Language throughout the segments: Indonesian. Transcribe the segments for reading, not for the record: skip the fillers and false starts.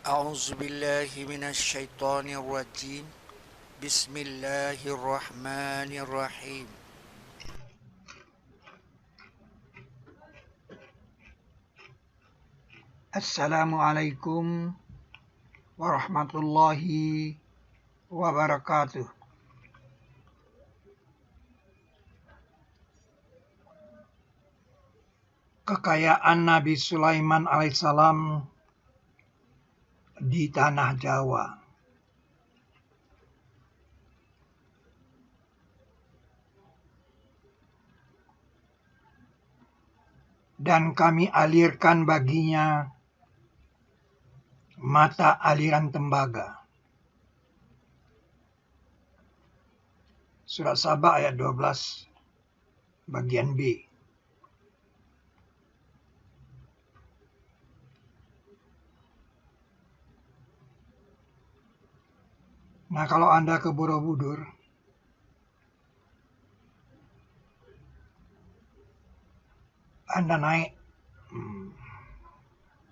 أعوذ بالله من الشيطان الرجيم بسم الله الرحمن الرحيم Assalamualaikum warahmatullahi wabarakatuh. Kekayaan Nabi Sulaiman alaihissalam di tanah Jawa. Dan kami alirkan baginya mata aliran tembaga. Surat Saba ayat 12 bagian B. Nah, kalau Anda ke Borobudur, Anda naik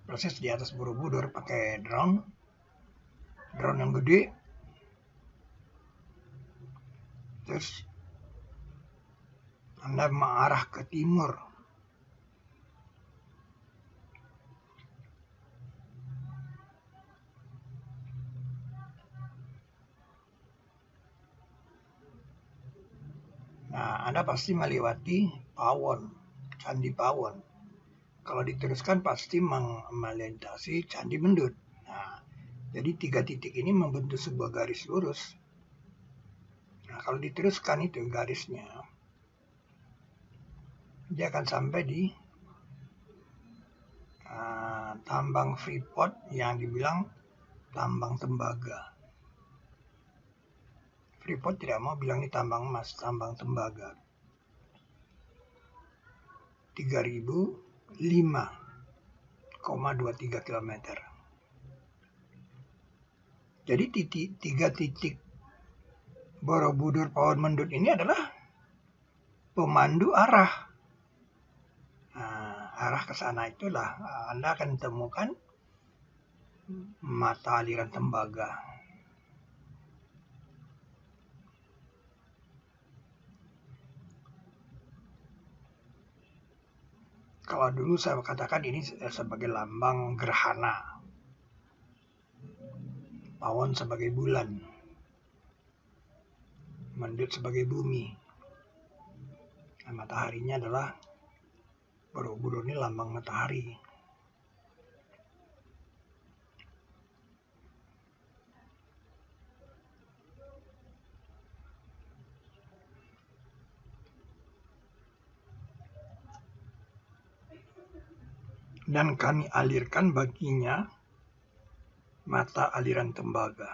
proses di atas Borobudur pakai drone yang gede, terus Anda mengarah ke timur. Nah, Anda pasti melewati Pawon, Candi Pawon. Kalau diteruskan pasti melintasi Candi Mendut. Nah, jadi 3 titik ini membentuk sebuah garis lurus. Nah, kalau diteruskan itu garisnya, dia akan sampai di tambang Freeport yang dibilang tambang tembaga. Freeport tidak mau bilang ini tambang emas, tambang tembaga. 3.005,23 km. Jadi 3 titik Borobudur Pawon Mendut ini adalah pemandu arah. Arah ke sana itulah Anda akan temukan mata aliran tembaga. Kalau dulu saya katakan ini sebagai lambang gerhana. Pawon sebagai bulan. Mendut sebagai bumi. Nah, mataharinya adalah Borobudur ini lambang matahari. Dan kami alirkan baginya mata aliran tembaga.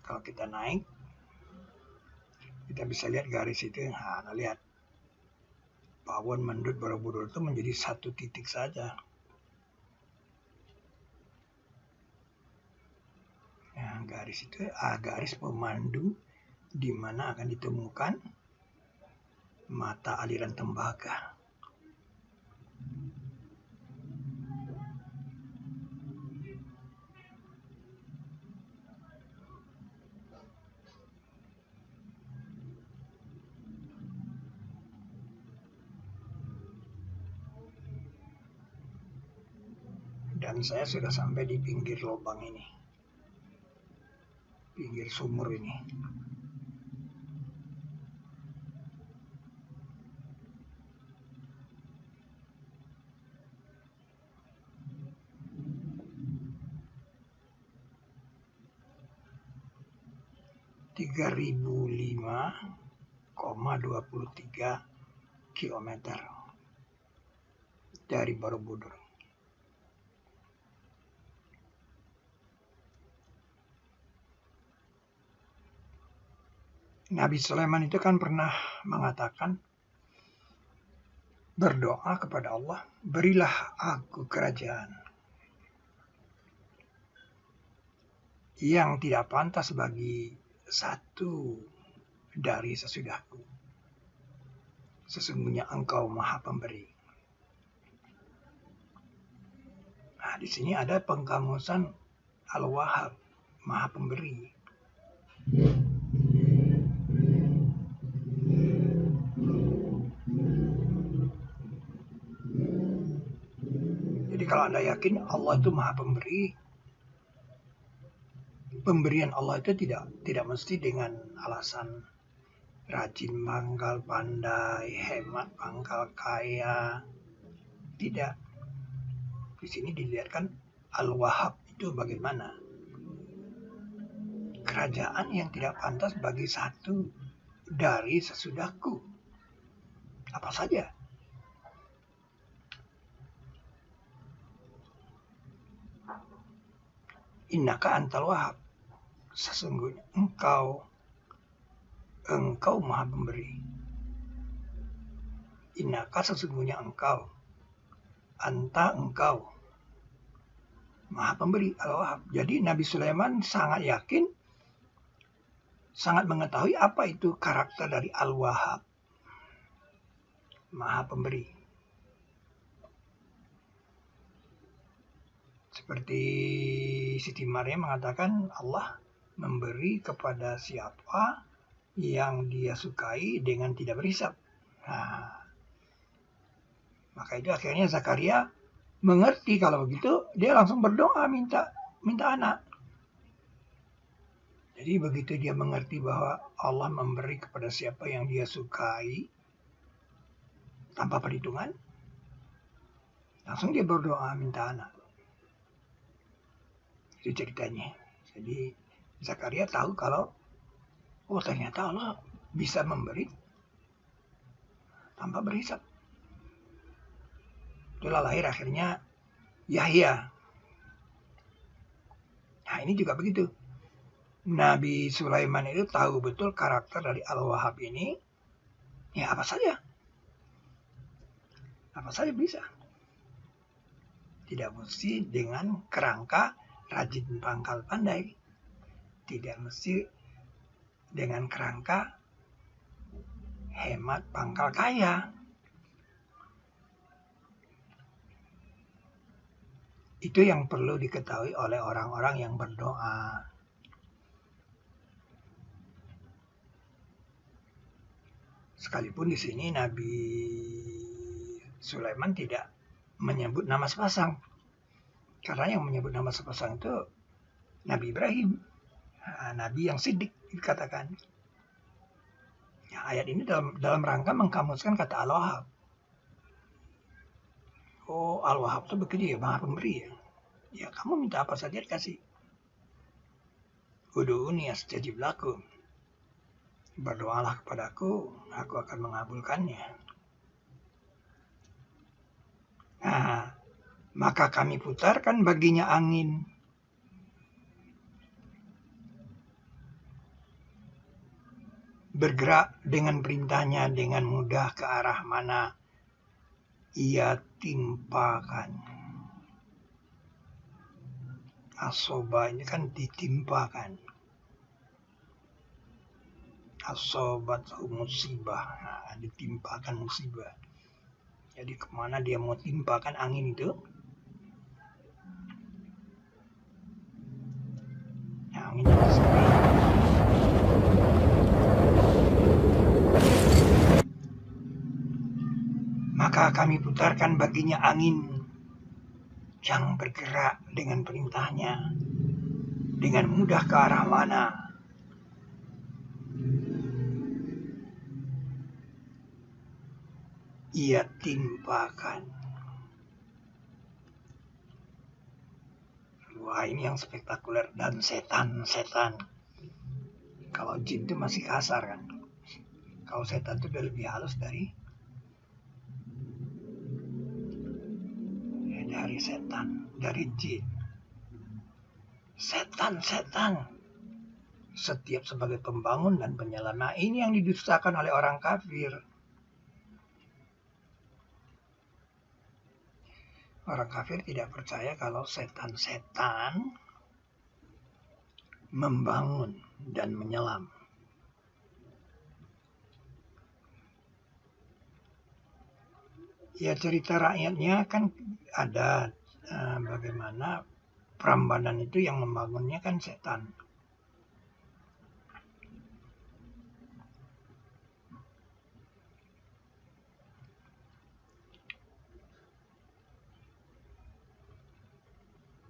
Kalau kita naik, kita bisa lihat garis itu. Nah, lihat Pawon Mendut Borobudur itu menjadi satu titik saja. Nah, garis itu garis pemandu di mana akan ditemukan mata aliran tembaga. Dan saya sudah sampai di pinggir lubang ini. Pinggir sumur ini. (3.005,23 km dari Borobudur. Nabi Sulaiman itu kan pernah mengatakan, berdoa kepada Allah, berilah aku kerajaan yang tidak pantas bagi satu dari sesudahku. Sesungguhnya Engkau Maha Pemberi. Nah, di sini ada pengkamusan Al-Wahhab, Maha Pemberi. Jadi kalau Anda yakin Allah itu Maha Pemberi, pemberian Allah itu tidak mesti dengan alasan rajin, pangkal, pandai, hemat, pangkal, kaya. Tidak. Di sini dilihatkan Al-Wahhab itu bagaimana. Kerajaan yang tidak pantas bagi satu dari sesudahku. Apa saja? Innaka antal wahhab. Sesungguhnya engkau Maha Pemberi. Innaka sesungguhnya engkau. Anta engkau. Maha Pemberi, Al-Wahhab. Jadi Nabi Sulaiman sangat yakin, sangat mengetahui apa itu karakter dari Al-Wahhab. Maha Pemberi. Seperti Siti Maryam mengatakan Allah memberi kepada siapa yang dia sukai dengan tidak berhisab. Nah, maka itu akhirnya Zakaria mengerti kalau begitu, dia langsung berdoa minta anak. Jadi begitu dia mengerti bahwa Allah memberi kepada siapa yang dia sukai tanpa perhitungan, langsung dia berdoa minta anak. Itu ceritanya. Jadi Zakaria tahu kalau ternyata Allah bisa memberi tanpa berhisab. Itulah lahir akhirnya Yahya. Nah ini juga begitu. Nabi Sulaiman itu tahu betul karakter dari Al-Wahhab ini. Ya apa saja. Apa saja bisa. Tidak mesti dengan kerangka rajin, pangkal, pandai. Tidak mesti dengan kerangka hemat, pangkal, kaya. Itu yang perlu diketahui oleh orang-orang yang berdoa. Sekalipun di sini Nabi Sulaiman tidak menyebut nama sepasang. Karena yang menyebut nama sepasang itu Nabi Ibrahim. Nabi yang siddiq dikatakan. Ya, ayat ini dalam rangka mengkamuskan kata Al-Wahhab. Oh, Al-Wahhab itu begitu ya, Maha Pemberi ya. Ya, kamu minta apa saja dikasih. Ud'uuni astajib lakum. Berdoalah kepadaku, aku akan mengabulkannya. Nah, maka kami putarkan baginya angin. Bergerak dengan perintahnya dengan mudah ke arah mana ia timpakan. Asoba ini kan ditimpakan. Asobat musibah, nah, ditimpakan musibah. Jadi kemana dia mau timpakan angin itu? Nah, anginnya seperti maka kami putarkan baginya angin yang bergerak dengan perintahnya dengan mudah ke arah mana ia timpakan. Wah, ini yang spektakuler. Dan setan. Kalau jin itu masih kasar kan. Kalau setan itu udah lebih halus dari setan, dari jin. Setan. Setiap sebagai pembangun dan penyelam. Nah, ini yang didustakan oleh orang kafir. Orang kafir tidak percaya kalau setan-setan membangun. dan menyelam. Ya cerita rakyatnya kan ada bagaimana Prambanan itu yang membangunnya kan setan.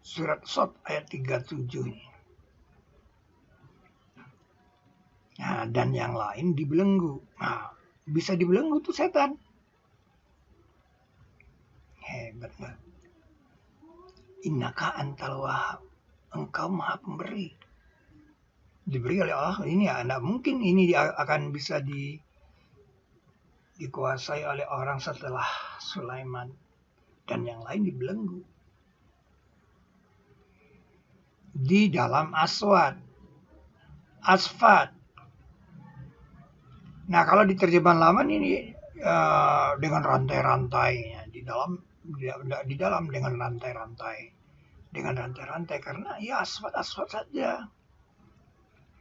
Surat Sot ayat 37 ini. Nah, dan yang lain dibelenggu. Nah, bisa dibelenggu tuh setan. Hebat nggak? Innaka antal wahab. Engkau maha pemberi. Diberi oleh Allah ini ya, tidak mungkin ini akan bisa dikuasai oleh orang setelah Sulaiman. Dan yang lain dibelenggu. Di dalam asfad. Nah, kalau di terjemahan lama ini dengan rantai-rantai di dalam dengan rantai-rantai karena ya asfad saja.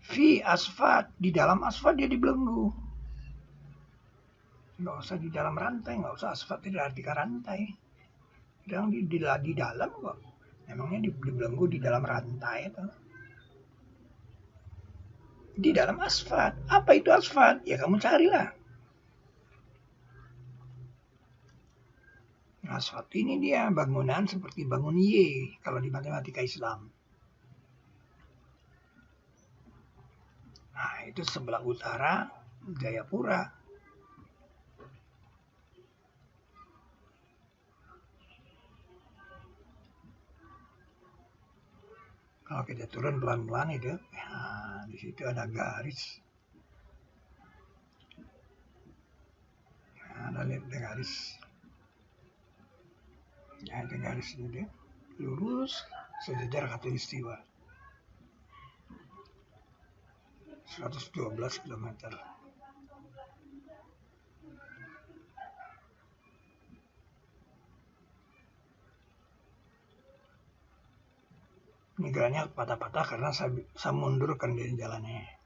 Fi asfad, di dalam asfad dia dibelenggu. Nggak usah di dalam rantai, nggak usah asfad tidak artikan rantai. Yang di dalam kok. Emangnya dibelenggu di dalam rantai itu. Di dalam asfad. Apa itu asfad? Ya kamu carilah. Asfad ini dia bangunan seperti bangun Y kalau di matematika Islam. Nah, itu sebelah utara Jayapura. Kalau kita turun pelan-pelan itu, nah, di situ ada garis. Nah, ada lihat garis. Ya, ada garis ini dia. Lurus sejajar Khatulistiwa. 112 km. Ini gerannya patah-patah karena saya mundurkan dari jalannya.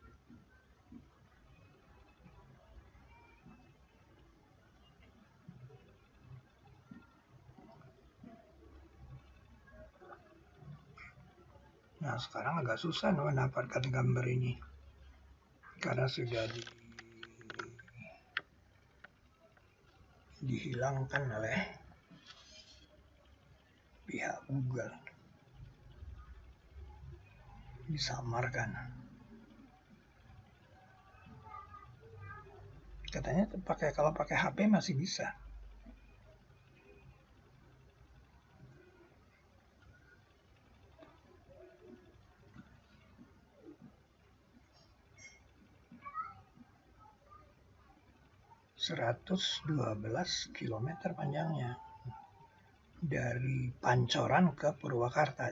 Nah, sekarang agak susah mendapatkan gambar ini. Karena sudah dihilangkan oleh pihak Google. Disamarkan. Katanya kalau pakai HP masih bisa. ...112 km panjangnya. Dari Pancoran ke Purwakarta.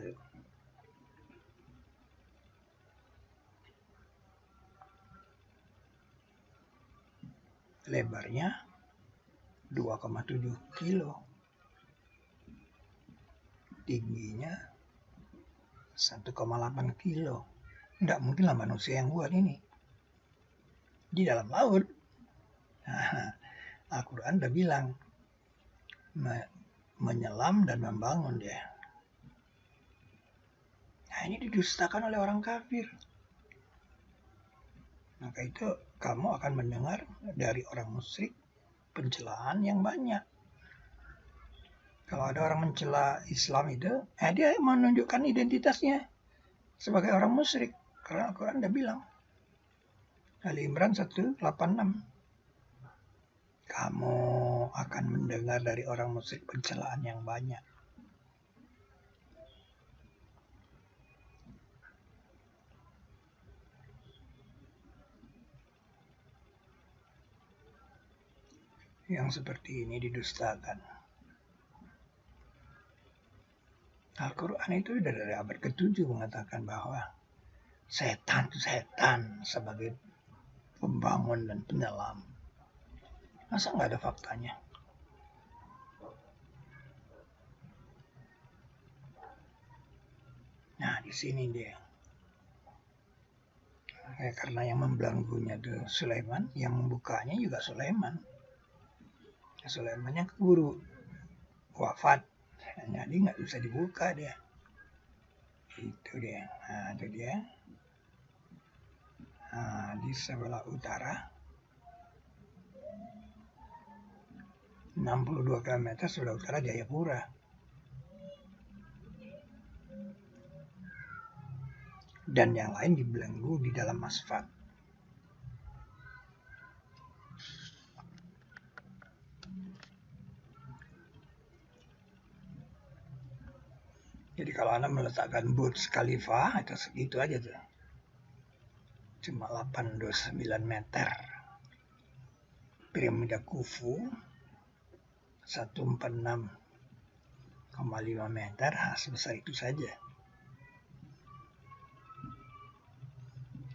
Lebarnya 2,7 kilo. Tingginya 1,8 kilo. Nggak mungkinlah manusia yang buat ini. Di dalam laut. Nah, Al-Quran udah bilang menyelam dan membangun dia. Nah, ini didustakan oleh orang kafir. Maka itu kamu akan mendengar dari orang musyrik pencelaan yang banyak. Kalau ada orang mencela Islam itu, dia menunjukkan identitasnya sebagai orang musyrik. Karena Al-Quran udah bilang. Ali Imran 186. Kamu akan mendengar dari orang musyrik pencelaan yang banyak. Yang seperti ini didustakan. Al-Quran itu dari abad ke-7 mengatakan bahwa setan itu setan sebagai pembangun dan penyelam. Masa nggak ada faktanya? Nah, di sini dia. Karena yang membelenggunya itu Sulaiman, yang membukanya juga Sulaiman. Sulaimannya keburu wafat, jadi nggak bisa dibuka dia. Itu dia. Nah, itu dia. Nah, di sebelah utara 62 km sebelah utara Jayapura. Dan yang lain dibelenggu di dalam asfalt. Jadi kalau Anda meletakkan Burj Khalifa, itu segitu aja tuh. Cuma 89 meter. Piramida Khufu 146,5 meter, sebesar itu saja.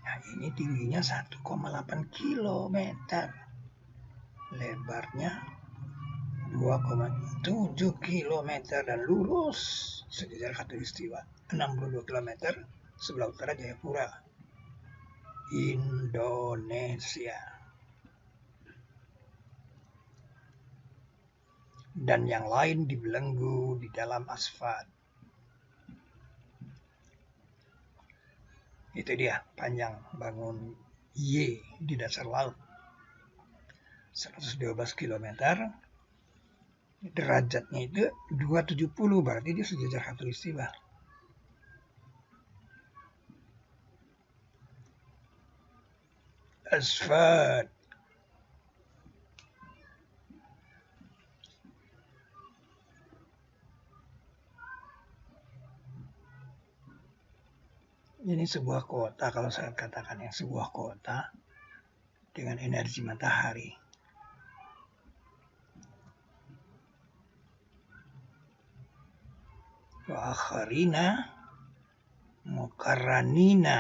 Nah, ini tingginya 1,8 kilometer. Lebarnya 2,7 kilometer dan lurus sejajar Khatulistiwa 62 kilometer sebelah utara Jayapura, Indonesia. Dan yang lain dibelenggu di dalam asfalt. Itu dia panjang bangun Y di dasar laut. 112 km. Derajatnya itu 270, berarti dia sejajar Khatulistiwa. Asfalt. Ini sebuah kota, kalau saya katakan yang sebuah kota dengan energi matahari. Wa akharina muqarranina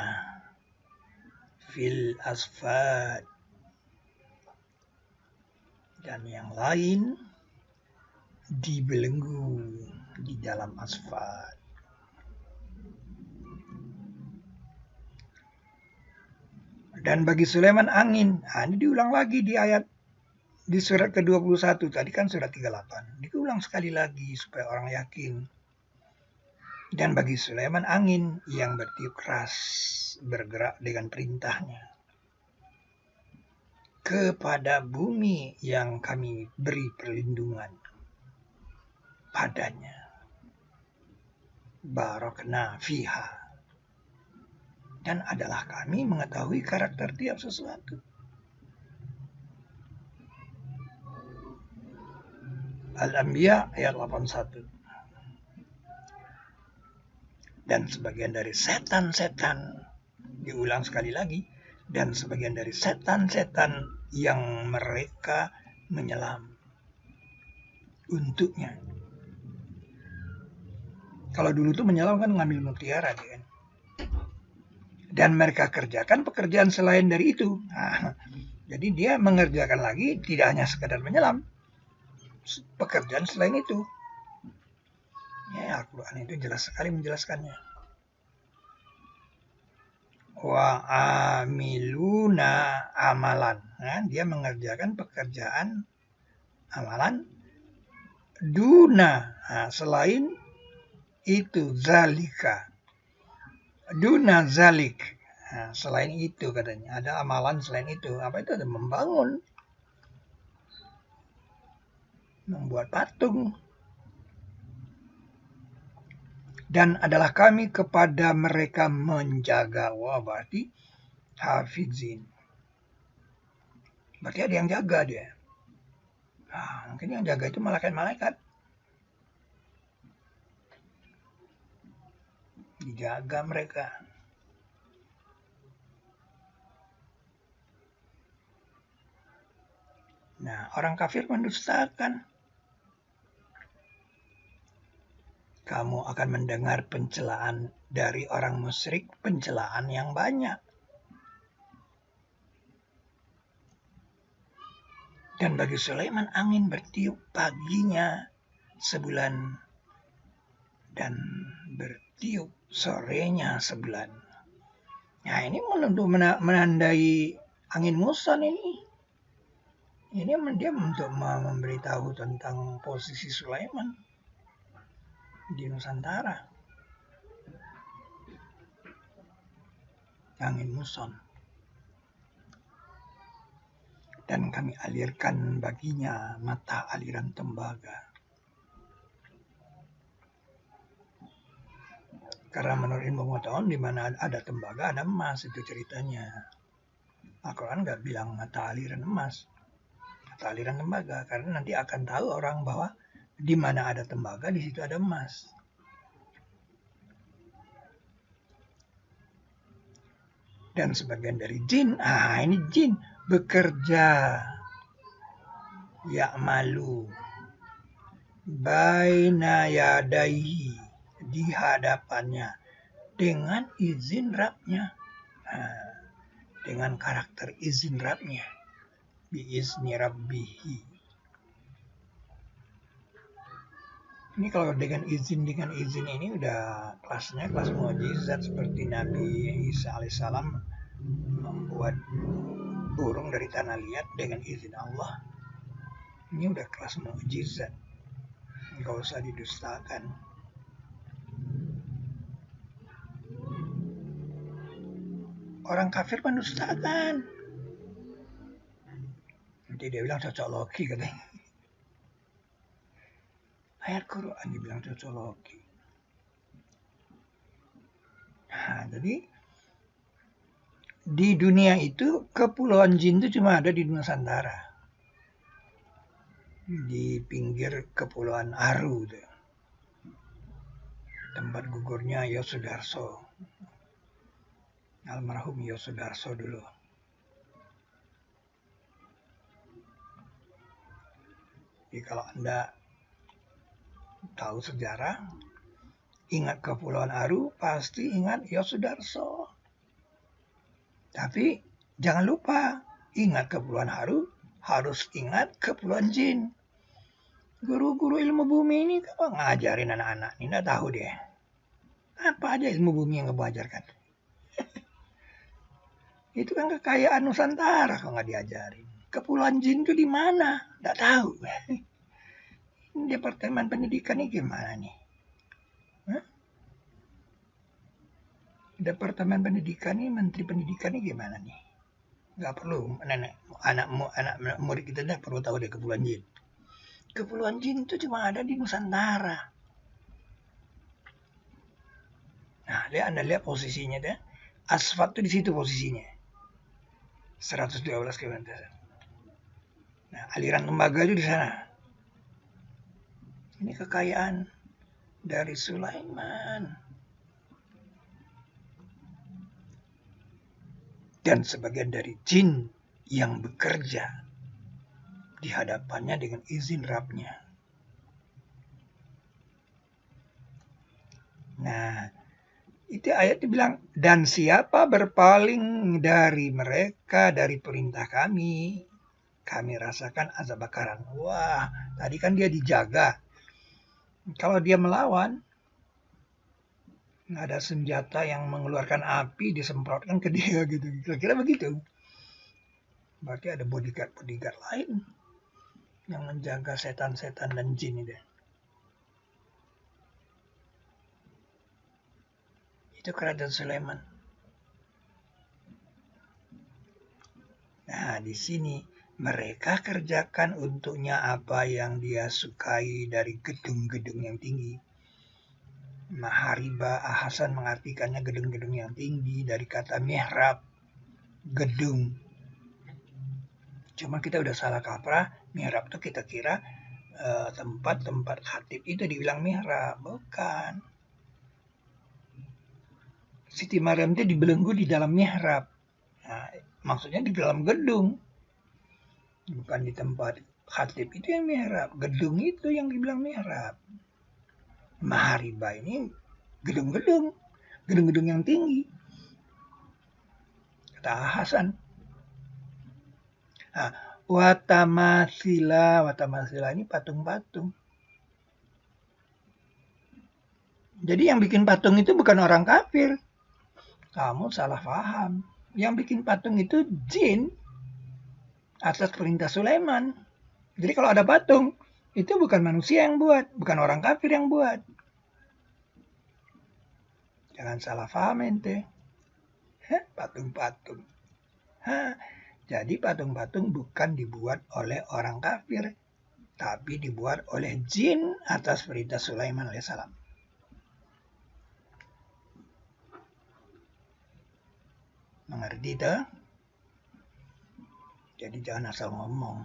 fil asfalt. Dan yang lain dibelenggu di dalam asfalt. Dan bagi Sulaiman angin. Nah, ini diulang lagi di ayat di surat ke-21. Tadi kan surat 38. Diulang sekali lagi supaya orang yakin. Dan bagi Sulaiman angin yang bertiup keras, bergerak dengan perintahnya. Kepada bumi yang kami beri perlindungan padanya. Barakna fiha. Dan adalah kami mengetahui karakter tiap sesuatu. Al-Anbiya ayat 81. Dan sebagian dari setan-setan, diulang sekali lagi, dan sebagian dari setan-setan yang mereka menyelam untuknya. Kalau dulu tuh menyelam kan ngambil mutiara dia kan. Dan mereka kerjakan pekerjaan selain dari itu. Nah, jadi dia mengerjakan lagi tidak hanya sekadar menyelam, pekerjaan selain itu. Ya, Al-Quran itu jelas sekali menjelaskannya. Wa amiluna amalan. Nah, dia mengerjakan pekerjaan amalan duna. Nah, selain itu zalika. Duna zalik. Nah, selain itu katanya. Ada amalan selain itu. Apa itu? Ada membangun. Membuat patung. Dan adalah kami kepada mereka menjaga. Wah, berarti hafizin. Berarti ada yang jaga dia. Nah, mungkin yang jaga itu malaikat-malaikat. Dijaga mereka. Nah, orang kafir mendustakan. Kamu akan mendengar pencelaan dari orang musyrik, pencelaan yang banyak. Dan bagi Sulaiman angin bertiup paginya sebulan dan bertiup sorenya sebulan. Nah, ini untuk menandai angin muson ini. Ini dia untuk memberitahu tentang posisi Sulaiman di Nusantara. Angin muson. Dan kami alirkan baginya mata aliran tembaga. Karena menurut ilmu pengetahuan di mana ada tembaga ada emas, itu ceritanya. Al-Quran nggak bilang mata aliran emas, mata aliran tembaga, karena nanti akan tahu orang bahwa di mana ada tembaga di situ ada emas. Dan sebagian dari jin, ini jin bekerja, ya'malu baina yadaihi, di hadapannya dengan izin Rabbnya, dengan karakter izin Rabbnya, biizni rabbihi. Ini kalau dengan izin ini udah kelasnya kelas mukjizat, seperti Nabi Isa alaihissalam membuat burung dari tanah liat dengan izin Allah. Ini udah kelas mukjizat, nggak usah didustakan. Orang kafir mendustakan. Nanti dia bilang cocok logi katanya. Ayat Quran dibilang cocok logi. Nah, jadi di dunia itu kepulauan jin itu cuma ada di Nusantara, di pinggir kepulauan Aru tuh. Tempat gugurnya Yosudarso, almarhum Yosudarso dulu. Jadi kalau Anda tahu sejarah, ingat Kepulauan Aru, pasti ingat Yosudarso. Tapi jangan lupa, ingat Kepulauan Aru, harus ingat Kepulauan Jin. Guru-guru ilmu bumi ini kalau ngajarin anak-anak ini nggak tahu deh. Apa aja ilmu bumi yang ngebajarkan. Itu kan kekayaan Nusantara kalau nggak diajarin. Kepulauan Jin itu di mana? Nggak tahu. Departemen pendidikan ini gimana nih? Departemen pendidikan ini, menteri pendidikan ini gimana nih? Nggak perlu, anak murid kita nggak perlu tahu deh Kepulauan Jin. Kepulauan Jin itu cuma ada di Nusantara. Nah, Anda lihat posisinya deh. Asfalt itu di situ posisinya. 112 km. Nah, aliran tembaga itu di sana. Ini kekayaan dari Sulaiman. Dan sebagian dari jin yang bekerja di hadapannya dengan izin Rabbnya. Nah, itu ayat dibilang, dan siapa berpaling dari mereka dari perintah kami rasakan azab bakaran. Wah, tadi kan dia dijaga. Kalau dia melawan, ada senjata yang mengeluarkan api disemprotkan ke dia gitu. Kira-kira begitu. Berarti ada bodyguard lain yang menjaga setan-setan dan jin itu. Itu kerajaan Sulaiman. Nah, di sini mereka kerjakan untuknya apa yang dia sukai dari gedung-gedung yang tinggi. Mahariba Hasan mengartikannya gedung-gedung yang tinggi dari kata mihrab, gedung. Cuma kita udah salah kaprah, mihrab itu kita kira tempat-tempat khatib itu dibilang mihrab, bukan. Siti Maryam itu dibelenggu di dalam mihrab. Nah, maksudnya di dalam gedung. Bukan di tempat khatib itu yang mihrab. Gedung itu yang dibilang mihrab. Mahariba ini gedung-gedung. Gedung-gedung yang tinggi. Kata Hasan. Nah, Watamasila ini patung-patung. Jadi yang bikin patung itu bukan orang kafir. Kamu salah paham. Yang bikin patung itu jin atas perintah Sulaiman. Jadi kalau ada patung, itu bukan manusia yang buat, bukan orang kafir yang buat. Jangan salah paham ente. Patung-patung. Jadi patung-patung bukan dibuat oleh orang kafir, tapi dibuat oleh jin atas perintah Sulaiman alaihissalam. Mengerti tuh? Jadi jangan asal ngomong.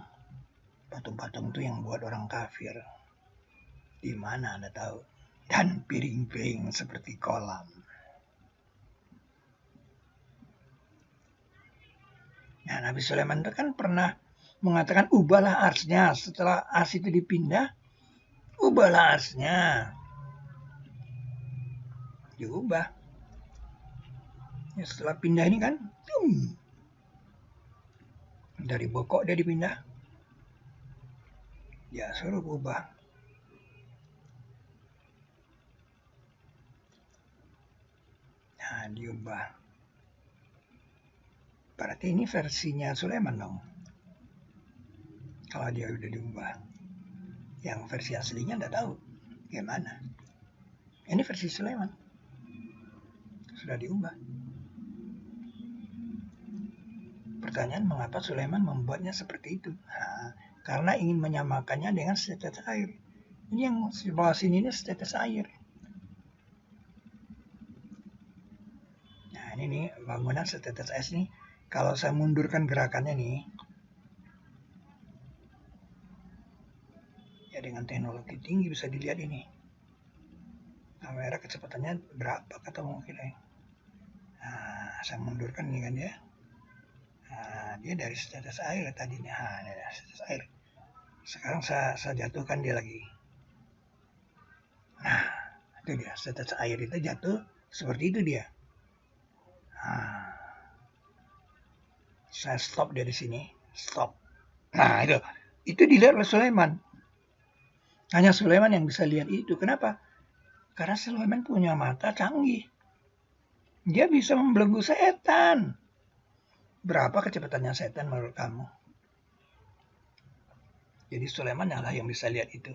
Patung-patung itu yang buat orang kafir. Di mana Anda tahu? Dan piring-piring seperti kolam. Nah, Nabi Sulaiman itu kan pernah mengatakan ubahlah arsnya. Setelah ars itu dipindah, ubahlah arsnya. Diubah. Ya, setelah pindah ini kan, dari bokok dia dipindah. Ya, suruh ubah. Nah, diubah. Berarti ini versinya Sulaiman dong. Kalau dia udah diubah. Yang versi aslinya enggak tahu. Gimana? Ini versi Sulaiman. Sudah diubah. Pertanyaan mengapa Sulaiman membuatnya seperti itu? Nah, karena ingin menyamakannya dengan setetes air. Ini yang di bawah sini ini setetes air. Nah, ini nih bangunan setetes es nih. Kalau saya mundurkan gerakannya nih, ya dengan teknologi tinggi bisa dilihat ini. Kamera kecepatannya berapa kata mungkin ya. Nah, saya mundurkan ini kan ya. Nah, dia dari setetes air tadinya. Nah, ini dari setetes air. Sekarang saya jatuhkan dia lagi. Nah, itu dia. Setetes air itu jatuh seperti itu dia. Nah, saya stop dari sini. Stop. Nah, itu dilihat oleh Sulaiman. Hanya Sulaiman yang bisa lihat itu. Kenapa? Karena Sulaiman punya mata canggih. Dia bisa membelenggu setan. Berapa kecepatannya setan menurut kamu? Jadi Sulaiman lah yang bisa lihat itu.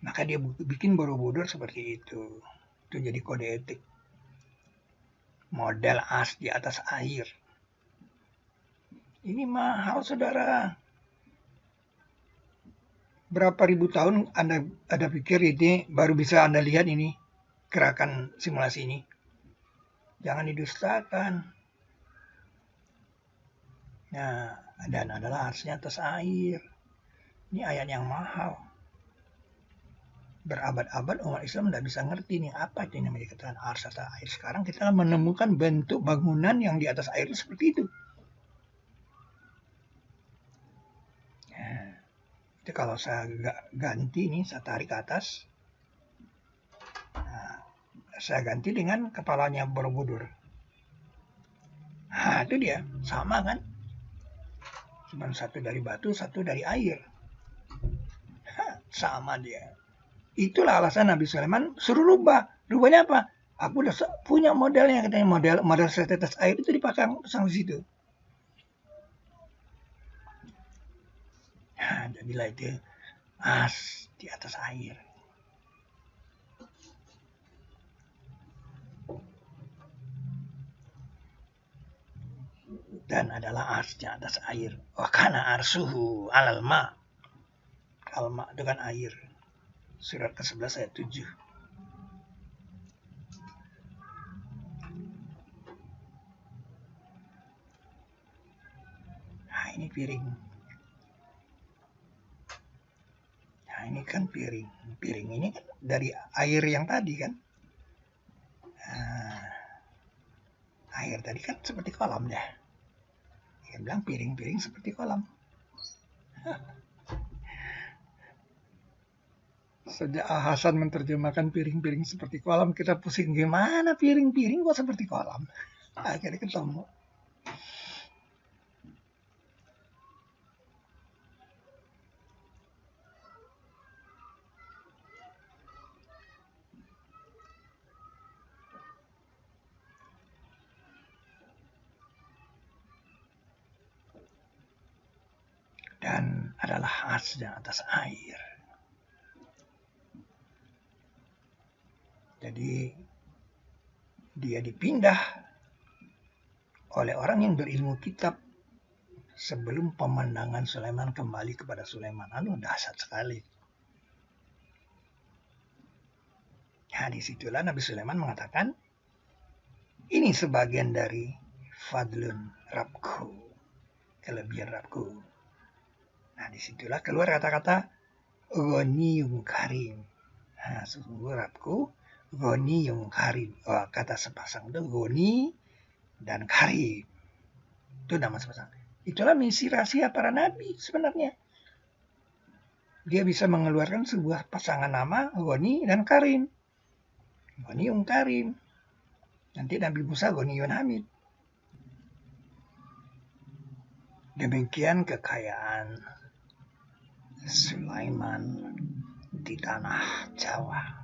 Maka dia bikin Borobudur seperti itu. Itu jadi kode etik. Model as di atas air. Ini mahal, saudara. Berapa ribu tahun Anda pikir ini baru bisa Anda lihat ini gerakan simulasi ini? Jangan didustakan. Nah, dan adalah arsnya atas air. Ini ayat yang mahal. Berabad-abad umat Islam tidak bisa ngerti nih apa itu yang namanya dikatakan ars atas air. Sekarang kita menemukan bentuk bangunan yang di atas air itu seperti itu. Nah, itu kalau saya ganti nih, saya tarik ke atas. Nah, saya ganti dengan kepalanya Borobudur. Nah, itu dia, sama kan? Cuma satu dari batu, satu dari air. Sama dia. Itulah alasan Nabi Sulaiman suruh rubah. Rubahnya apa? Aku udah punya modelnya, katanya model setetes air itu dipasang di situ. Nah, jadilah itu as di atas air. Dan adalah arsnya atas air. Wa kana arsuhu alal ma. Al-ma dengan air. Surat ke-11 ayat 7. Nah, ini piring. Nah, ini kan piring. Piring ini kan dari air yang tadi kan. Nah, air tadi kan seperti kolam dah. Dia bilang piring-piring seperti kolam. Sejak Hasan menerjemahkan piring-piring seperti kolam, kita pusing gimana piring-piring kok seperti kolam. Akhirnya ketemu. adalah as dan atas air. Jadi dia dipindah oleh orang yang berilmu kitab sebelum pemandangan Sulaiman kembali kepada Sulaiman. Dahsyat sekali. Nah, disitulah Nabi Sulaiman mengatakan, ini sebagian dari fadlun Rabku, kelebihan Rabku. Nah, disitulah keluar kata-kata Ghaniyun Karim. Nah, sesungguhnya Rabku Ghaniyun Karim. Kata sepasang itu Ghani dan Karim. Itu nama sepasang. Itulah misi rahasia para nabi sebenarnya. Dia bisa mengeluarkan sebuah pasangan nama Ghani dan Karim. Ghaniyun Karim. Nanti Nabi Musa Ghaniyun Hamid. Demikian kekayaan Sulaiman di tanah Jawa.